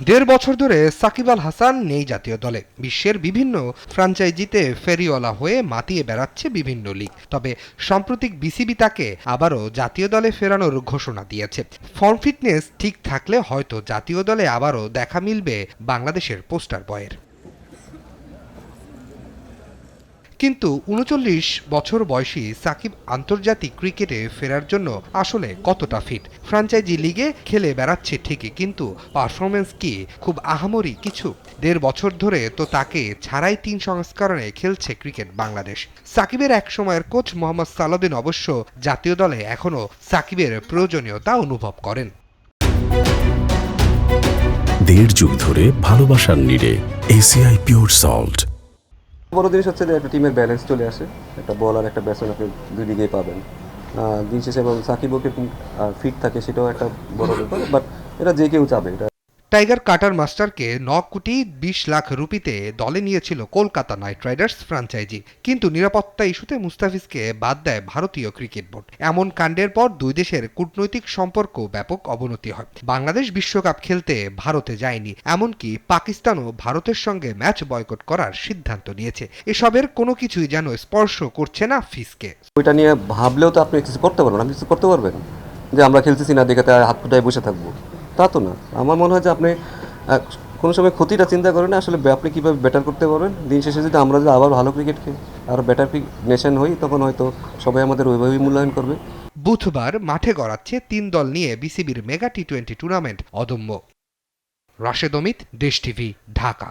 দেড় বছর ধরে সাকিব আল হাসান নেই জাতীয় দলে। বিশ্বের বিভিন্ন ফ্র্যাঞ্চাইজিতে ফেরিওয়ালা হয়ে মাতিয়ে বেড়াচ্ছে বিভিন্ন লিগ। তবে সাম্প্রতিক বিসিবি তাকে আবারও জাতীয় দলে ফেরানোর ঘোষণা দিয়েছে। ফর্ম ফিটনেস ঠিক থাকলে হয়তো জাতীয় দলে আবারও দেখা মিলবে বাংলাদেশের পোস্টার বয়ের। কিন্তু ৩৯ বছর বয়সী সাকিব আন্তর্জাতিক ক্রিকেটে ফেরার জন্য আসলে কতটা ফিট? ফ্র্যাঞ্চাইজি লিগে খেলে বেড়াচ্ছে ঠিকই, কিন্তু পারফরমেন্স কি খুব আহামরি কিছু? দেড় বছর ধরে তো তাকে ছাড়াই ৩ সংস্করণে খেলছে ক্রিকেট বাংলাদেশ। সাকিবের এক সময়ের কোচ মোহাম্মদ সালাউদ্দিন অবশ্য জাতীয় দলে এখনও সাকিবের প্রয়োজনীয়তা অনুভব করেন। দেড় যুগ ধরে ভালোবাসার নিড়ে এসিআই পিওর সল্ট। বড় জিনিস হচ্ছে যে একটা টিমের ব্যালেন্স চলে আসে, একটা বল আর একটা ব্যাটসম্যান আপনি দুই দিকেই পাবেন। দিন শেষে এবং সাকিবও ফিট থাকে, সেটাও একটা বড় ব্যাপার। বাট এটা যে কেউ চাবে এটা। টাইগার কাটার মাস্টারকে ৯ কোটি ২০ লাখ রুপিতে দলে নিয়েছিল কলকাতা নাইট রাইডার্স ফ্র্যাঞ্চাইজি, কিন্তু নিরাপত্তা ইস্যুতে মুস্তাফিজকে বাদ দেয় ভারতীয় ক্রিকেট বোর্ড। এমন কাণ্ডের পর দুই দেশের কূটনৈতিক সম্পর্ক ব্যাপক অবনতি হয়। বাংলাদেশ বিশ্বকাপ খেলতে ভারতে যায়নি, এমনকি পাকিস্তানও ভারতের সঙ্গে ম্যাচ বয়কট করার সিদ্ধান্ত নিয়েছে। এসবের কোনো কিছুই যেন স্পর্শ করছে না ফিসকে। ওইটা নিয়ে ভাবলেও তো আপনি কিছু করতে পারবেন। আপনি কিছু করতে পারবেন যে আমরা খেলতেছি না দেখে তার হাত ফুটায় বসে থাকবো, তা তো না। আমার মনে হয় যে আপনি কোনো সময় ক্ষতিটা চিন্তা করেন না, আসলে আপনি কীভাবে বেটার করতে পারবেন। দিন শেষে যদি আমরা যদি আবার ভালো ক্রিকেট খেলি, আরও বেটার নেশন হই, তখন হয়তো সবাই আমাদের ওইভাবেই মূল্যায়ন করবে। বুধবার মাঠে গড়াচ্ছে ৩ দল নিয়ে বিসিবির মেগা টি-20 টুর্নামেন্ট অদম্য। রাশেদ অমিত, দেশ টিভি, ঢাকা।